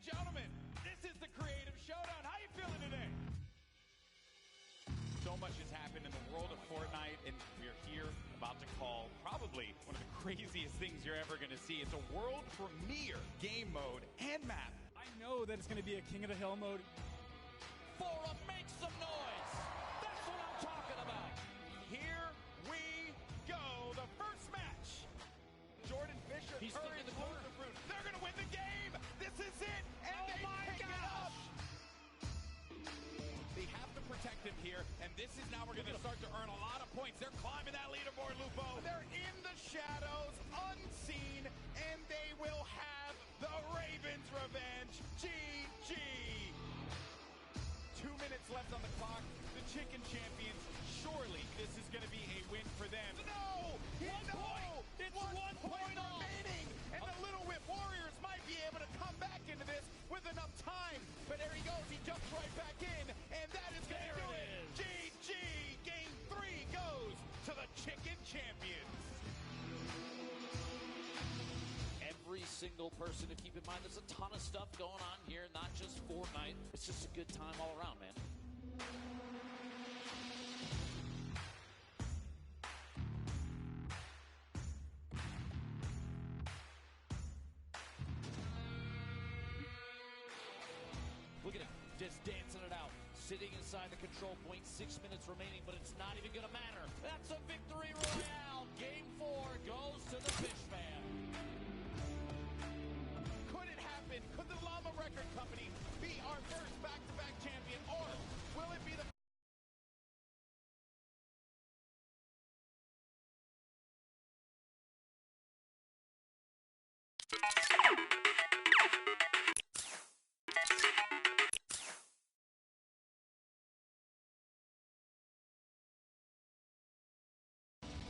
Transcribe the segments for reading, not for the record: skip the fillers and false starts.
gentlemen, this is the Creative Showdown. How you feeling today? So much has happened in the world of Fortnite, and we're here about to call probably one of the craziest things you're ever going to see. It's a world premiere game mode and map. I know that it's going to be a King of the Hill mode. Forum, make some noise. That's what I'm talking about. Here we go. The first match. Jordan Fisher, Curry, and Fruit. They're going to win the game. This is it. And they pick it up. They have to protect him here, and this is now we're going to start to earn a lot of points. They're climbing that leaderboard, Lupo. They're in the shadows, unseen, and they will have the Ravens' revenge. GG. 2 minutes left on the clock. The Chicken Champions, surely this is going to be a win for them. No! It's 1 point remaining, and the Little Whip Warriors might be able to come back into this with enough time. But there he goes. He jumps right back in, and that is going to do it. GG. Game 3 goes to the Chicken Champions. Every single person to keep in mind, there's a ton of stuff going on here, not just Fortnite. It's just a good time all around, man. Look at him, just dancing it out. Sitting inside the control point, 6 minutes remaining, but it's not even gonna matter. That's a victory royale. Game 4 goes to the Fish Man. Could it happen? Could the Llama Record Company be our first back-to-back champion, or will it be the...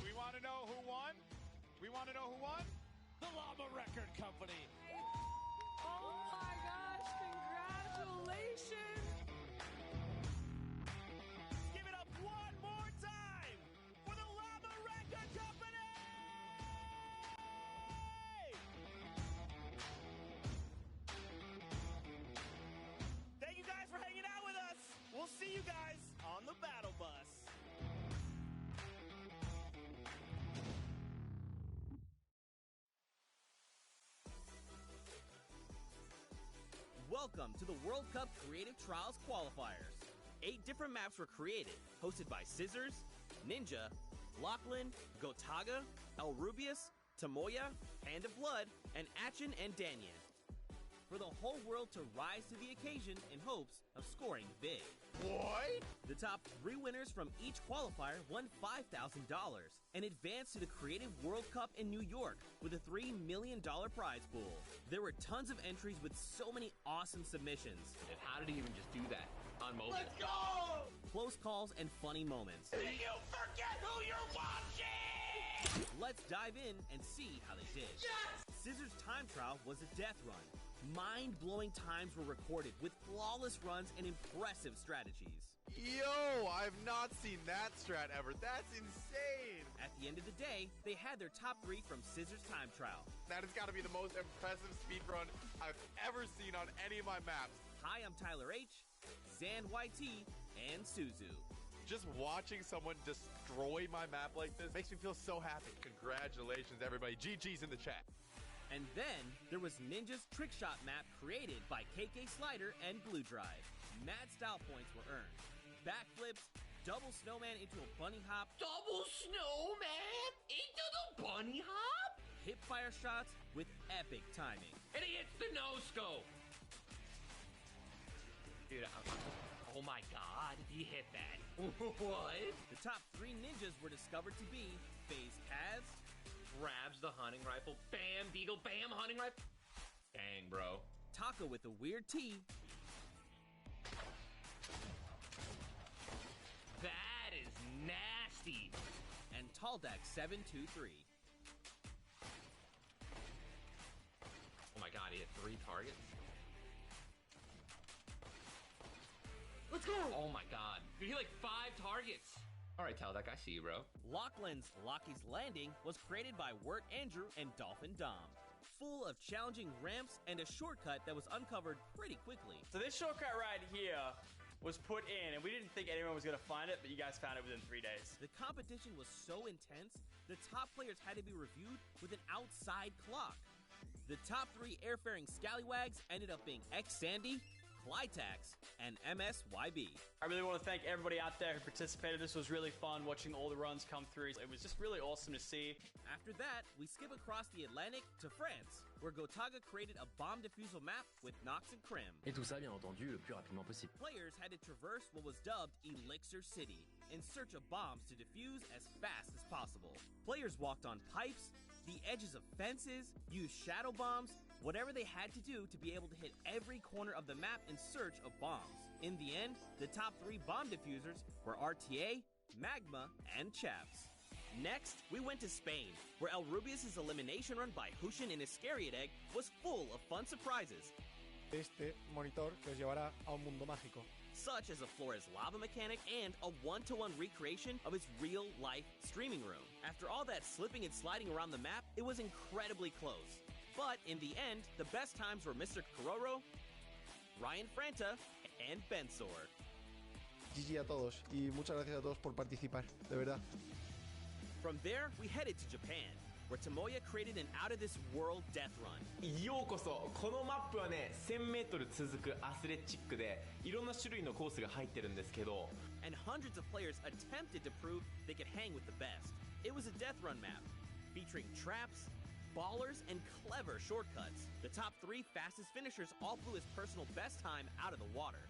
We want to know who won? We want to know who won? The Llama Record Company. Oh my gosh, congratulations! Give it up one more time for the Llama Record Company! Thank you guys for hanging out with us. We'll see you guys on the battle bus. Welcome to the World Cup Creative Trials Qualifiers. 8 different maps were created, hosted by Scissors, Ninja, Lachlan, Gotaga, El Rubius, Tamoya, Hand of Blood, and Achin and Danyan. For the whole world to rise to the occasion in hopes of scoring big. What? The top 3 winners from each qualifier won $5,000 and advanced to the Creative World Cup in New York with a $3 million prize pool. There were tons of entries with so many awesome submissions. And how did he even just do that on mobile? Let's go! Close calls and funny moments. Do you forget who you're watching? Let's dive in and see how they did. Yes! Scissors Time Trial was a death run. Mind-blowing times were recorded with flawless runs and impressive strategies. Yo, I've not seen that strat ever. That's insane. At the end of the day, they had their top 3 from Scissors Time Trial. That has got to be the most impressive speedrun I've ever seen on any of my maps. Hi, I'm Tyler H, Zan YT, and Suzu. Just watching someone destroy my map like this makes me feel so happy. Congratulations, everybody. GG's in the chat. And then there was Ninja's trick shot map created by KK Slider and Blue Drive. Mad style points were earned. Backflips, double snowman into a bunny hop, Double snowman into the bunny hop? hip fire shots with epic timing. And he hits the no-scope. Dude, oh my god, he hit that. What? The top 3 ninjas were discovered to be FaZe Kaz, Grabs the hunting rifle. Bam, Deagle, bam, hunting rifle. Dang, bro. Taka with the weird T, That is nasty. and Taldeck 723. Oh my god, he hit 3 targets. Let's go! Oh my god. Dude, he hit like 5 targets. Alright, Taldeck, I see you, bro. Lachlan's Lockie's Landing was created by Wirt Andrew and Dolphin Dom. full of challenging ramps and a shortcut that was uncovered pretty quickly. So this shortcut right here was put in, and we didn't think anyone was going to find it, but you guys found it within 3 days. The competition was so intense, the top players had to be reviewed with an outside clock. The top 3 airfaring scallywags ended up being X-Sandy, Clytax, and MSYB. I really want to thank everybody out there who participated. This was really fun watching all the runs come through. It was just really awesome to see. After that, we skip across the Atlantic to France, where Gotaga created a bomb defusal map with Nox and Krim. Et tout ça, bien entendu, le plus rapidement possible. Players had to traverse what was dubbed Elixir City in search of bombs to defuse as fast as possible. Players walked on pipes, the edges of fences, used shadow bombs, whatever they had to do to be able to hit every corner of the map in search of bombs. In the end, the top 3 bomb diffusers were RTA, Magma, and Chaps. Next, we went to Spain, where El Rubius' elimination run by Hushin and Iscariot Egg was full of fun surprises. Este monitor que os llevará a un mundo mágico. Such as a Flores lava mechanic and a 1-to-1 recreation of his real-life streaming room. After all that slipping and sliding around the map, it was incredibly close. But in the end, the best times were Mr. Kororo, Ryan Franta, and Bensor. GG a todos y muchas gracias a todos por participar, de verdad. From there, we headed to Japan, where Tomoya created an out-of-this-world death run. ようこそ。このマップはね、1000m 続くアスレチックでいろんな種類のコースが入ってるんですけど And hundreds of players attempted to prove they could hang with the best. It was a death run map, featuring traps, ballers, and clever shortcuts. The top 3 fastest finishers all blew his personal best time out of the water.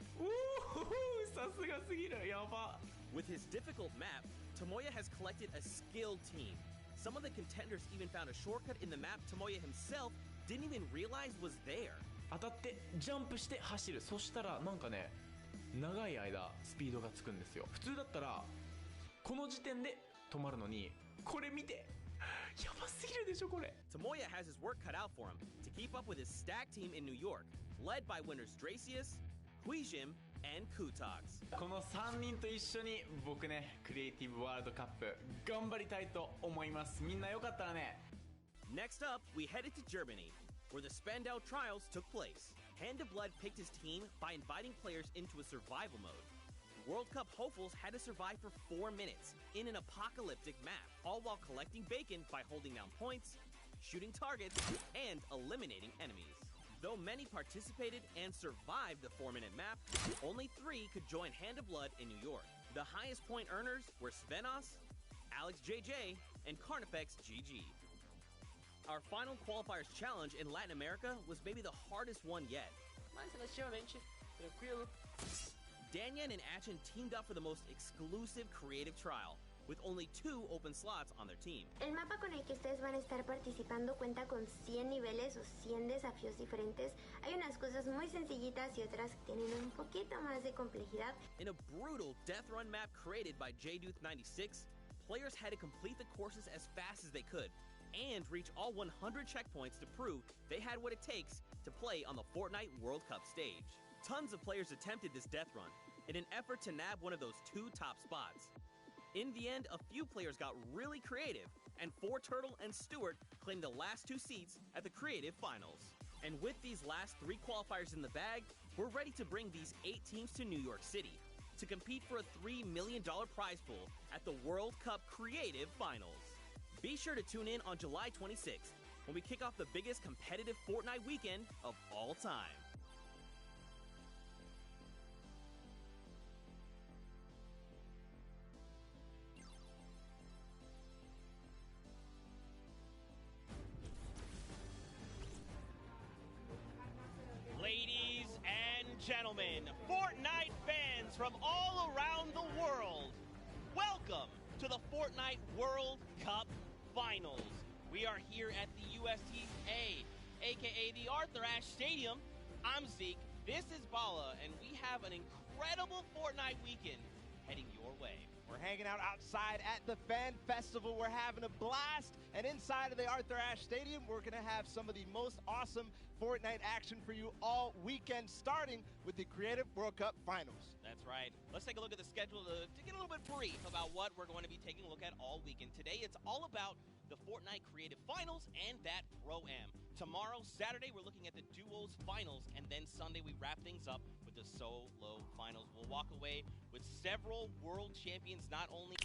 さすがすぎる。やば。 With his difficult map, Tomoya has collected a skilled team. Some of the contenders even found a shortcut in the map Tomoya himself didn't even realize was there. 当たってジャンプして走る。そしたらなんかね、長い間スピードがつくんですよ。普通だったらこの時点で止まるのに、これ見て。やばすぎるでしょこれ。 Tomoya has his work cut out for him to keep up with his stack team in New York, led by winners Dracius, Huijim, and Kutox. この3人と一緒に僕ね、クリエイティブワールドカップ頑張りたいと思います。みんなよかったらね。 Next up, we headed to Germany, where the Spandau trials took place. Hand of Blood picked his team by inviting players into a survival mode. World Cup hopefuls had to survive for 4 minutes in an apocalyptic map, all while collecting bacon by holding down points, shooting targets, and eliminating enemies. Though many participated and survived the 4-minute map, only 3 could join Hand of Blood in New York. The highest point earners were Svenos, Alex JJ, and Carnifex GG. Our final qualifiers challenge in Latin America was maybe the hardest one yet. Mais relativamente tranquilo. Danyan and Achin teamed up for the most exclusive creative trial, with only 2 open slots on their team. El mapa con el que ustedes van a estar participando cuenta con 100 niveles o 100 desafíos diferentes. Hay unas cosas muy sencillitas y otras que tienen un poquito más de complejidad. In a brutal death run map created by JDuth96, players had to complete the courses as fast as they could and reach all 100 checkpoints to prove they had what it takes to play on the Fortnite World Cup stage. Tons of players attempted this death run in an effort to nab one of those 2 top spots. In the end, a few players got really creative, and 4Turtle and Stewart claimed the last 2 seats at the creative finals. And with these last 3 qualifiers in the bag, we're ready to bring these 8 teams to New York City to compete for a $3 million prize pool at the World Cup Creative Finals. Be sure to tune in on July 26th when we kick off the biggest competitive Fortnite weekend of all time. Ladies and gentlemen, Fortnite fans from all around the world, welcome to the Fortnite World Cup Finals. We are here at the USTA, aka the Arthur Ashe Stadium. I'm Zeke, this is Bala, and we have an incredible Fortnite weekend heading your way. We're hanging out outside at the Fan Festival. We're having a blast. And inside of the Arthur Ashe Stadium, we're going to have some of the most awesome Fortnite action for you all weekend, starting with the Creative World Cup Finals. That's right. Let's take a look at the schedule to get a little bit brief about what we're going to be taking a look at all weekend. Today, it's all about the Fortnite Creative Finals and that Pro-Am. Tomorrow, Saturday, we're looking at the Duos Finals, and then Sunday, we wrap things up with the Solo Finals. We'll walk away with several world champions, not only...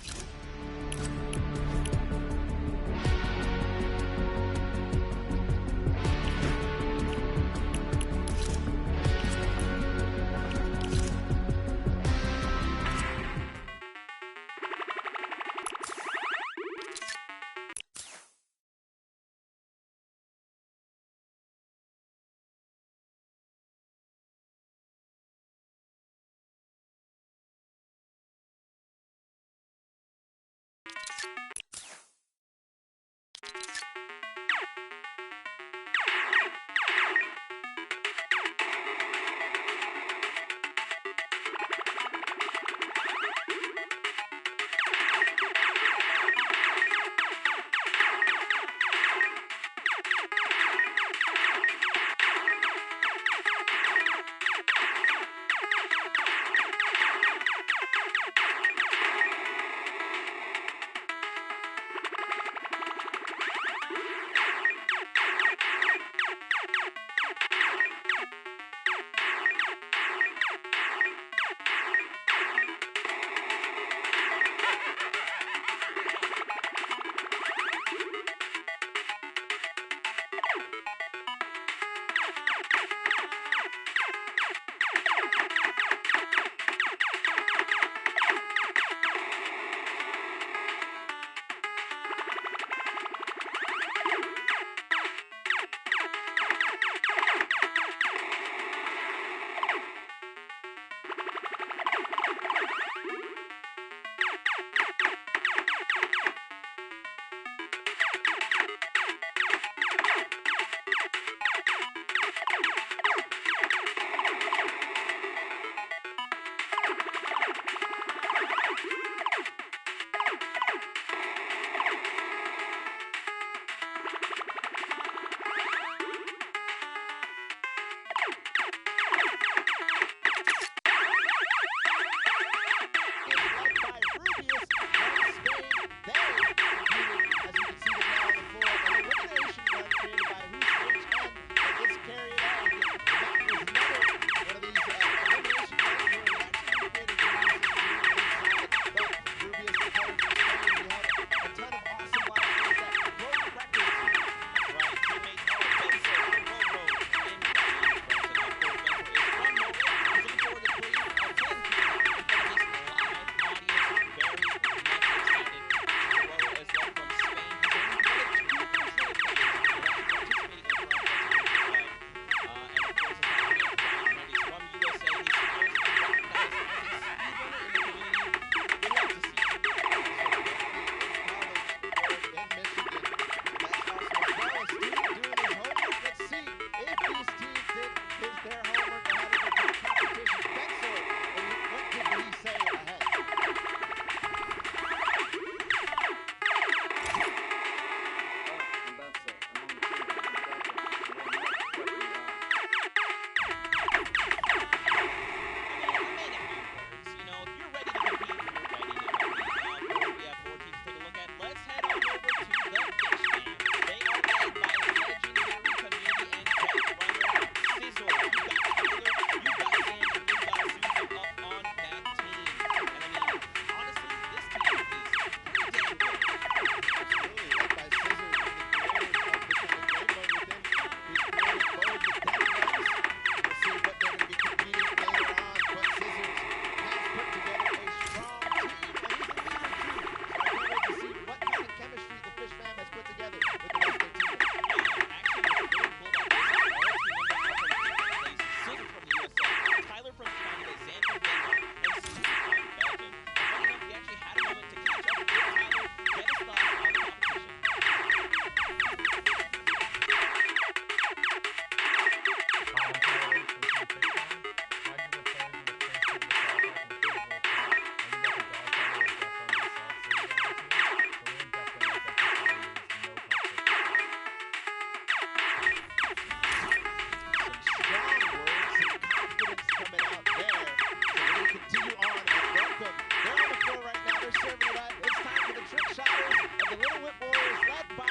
first serve of the night. It's time for the trick shotters of the Little Whip Warriors, led by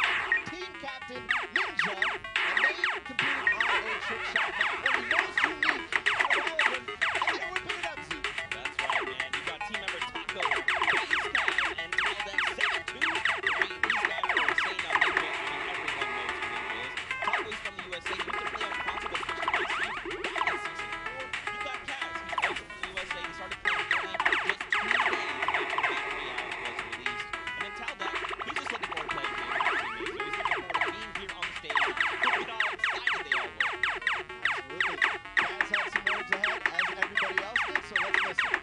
team captain Ninja, and they competed on a trick shot map, one of the most unique out of all of them, and they're whipping it up, Z. That's right, man. You got team member Taco, Basetab, and Alden 723. These guys are insane now. Ninja, I mean, everyone knows who Ninja is. Taco's from the USA. He used to play on console, but switched to PC back in Season 4. You got Kaz. He's also from the USA. He started playing Fortnite just 2 days after Battle Royale was released. And then Talbot, he's just looking forward to playing games with his teammates. So he's looking forward to being here on the stage. Look at how excited they all were. Absolutely. Kaz had some words ahead, as everybody else did, so let's listen.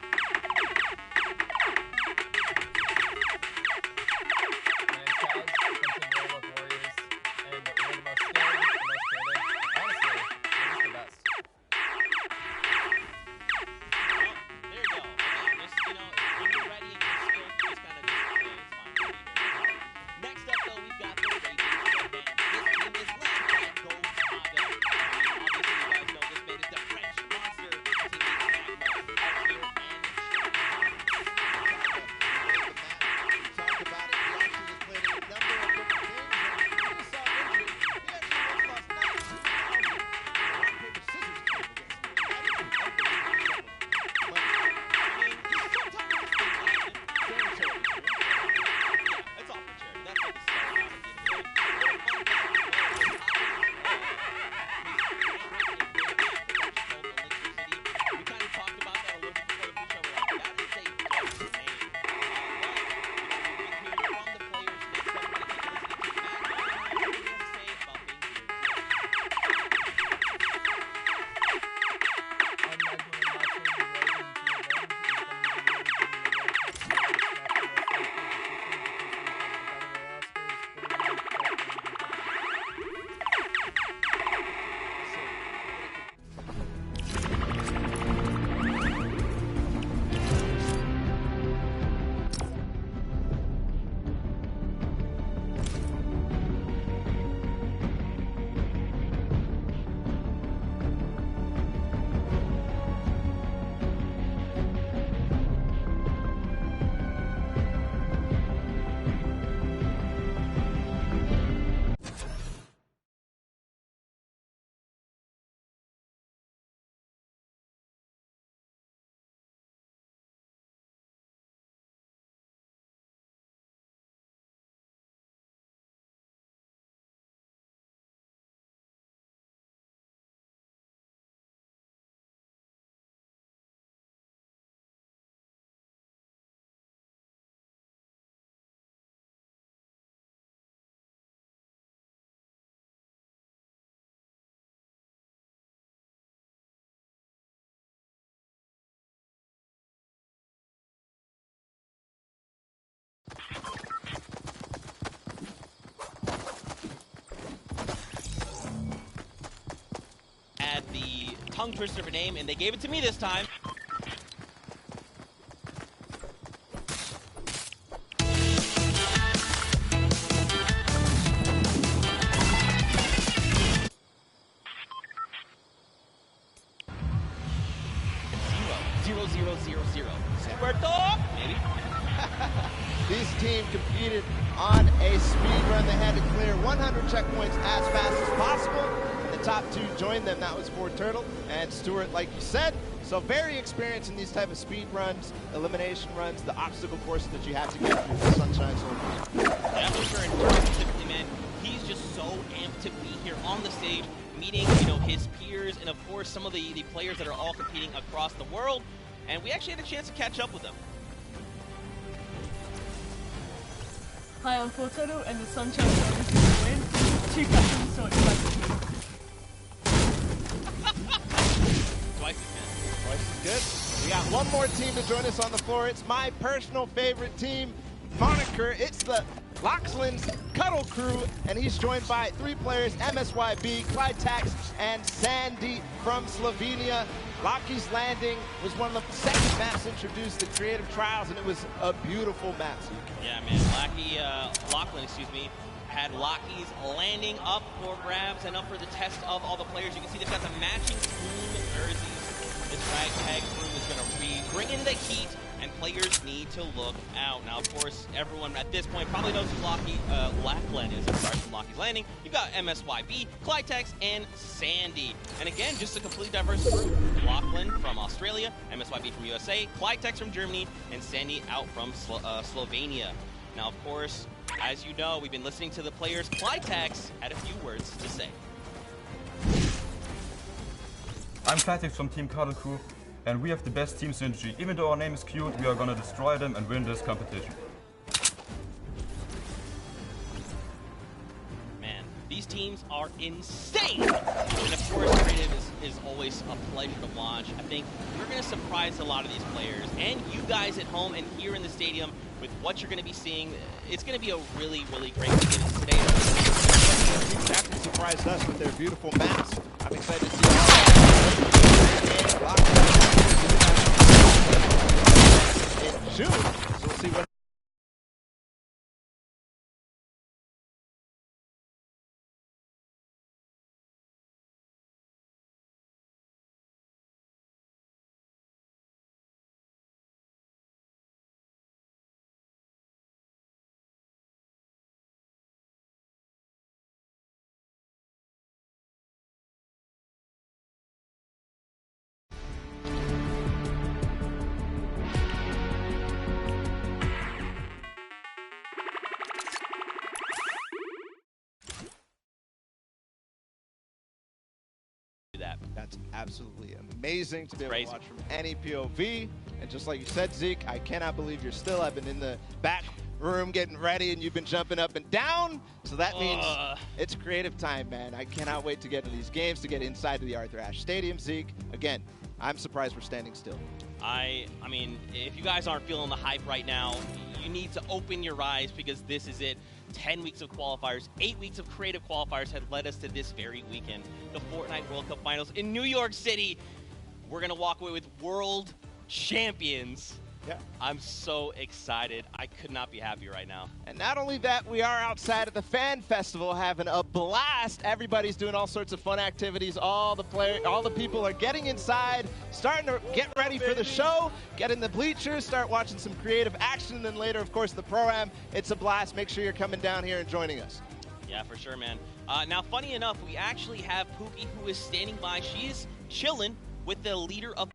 The tongue twister of a name, and they gave it to me this time. Zero, 0, 0, 0, 0. Superto, maybe. This team competed on a speed run. They had to clear 100 checkpoints as fast as possible. The top two joined them. That was for Turtle and Stewart, like you said. So very experienced in these type of speed runs, elimination runs, the obstacle courses that you have to get through the Sunshine Soldier. Yeah, for sure. And Turtle specifically, man, he's just so amped to be here on the stage, meeting, his peers, and of course some of the players that are all competing across the world. And we actually had a chance to catch up with them. Hi, I'm Fortunato, and the Sunshine Soldiers will win. Two captains, so excited. Twice as good. Twice as good. We got one more team to join us on the floor. It's my personal favorite team, moniker. It's the Loxland's Cuddle Crew, and he's joined by 3 players, MSYB, Clyde Tax, and Sandy from Slovenia. Lockie's Landing was one of the second maps introduced to Creative Trials, and it was a beautiful map. Yeah, man. Lachlan, had Lockie's Landing up for grabs and up for the test of all the players. You can see they've got the matching team jerseys. This ragtag crew is going to bring in the heat and players need to look out. Now, of course, everyone at this point probably knows who Lachlan is, aside from Lockie's Landing. You've got MSYB, Clytex, and Sandy. And again, just a complete diverse group. Lachlan from Australia, MSYB from USA, Clytex from Germany, and Sandy out from Slovenia. Now, of course, as you know, we've been listening to the players. Clytex had a few words to say. I'm Clytex from Team Cuddle Crew, and we have the best team synergy. Even though our name is cute, we are gonna destroy them and win this competition. Man, these teams are insane! And of course, creative is always a pleasure to watch. I think we're gonna surprise a lot of these players, and you guys at home and here in the stadium with what you're gonna be seeing. It's gonna be a really, really great weekend today. Captain surprised us with their beautiful maps. I'm excited to see in June. So we'll see what. That's absolutely amazing to be able to watch from any POV. And just like you said, Zeke, I cannot believe you're still. I've been in the back room getting ready, and you've been jumping up and down. So that means it's creative time, man. I cannot wait to get to these games, to get inside to the Arthur Ashe Stadium, Zeke. Again, I'm surprised we're standing still. I mean, if you guys aren't feeling the hype right now, you need to open your eyes, because this is it. 10 weeks of qualifiers, 8 weeks of creative qualifiers had led us to this very weekend, the Fortnite World Cup Finals in New York City. We're going to walk away with world champions. Yeah. I'm so excited. I could not be happier right now. And not only that, we are outside at the Fan Festival having a blast. Everybody's doing all sorts of fun activities. All the people are getting inside, starting to get ready for the show, get in the bleachers, start watching some creative action, and then later, of course, the Pro-Am. It's a blast. Make sure you're coming down here and joining us. Yeah, for sure, man. Now, funny enough, we actually have Pookie, who is standing by. She is chilling with the leader of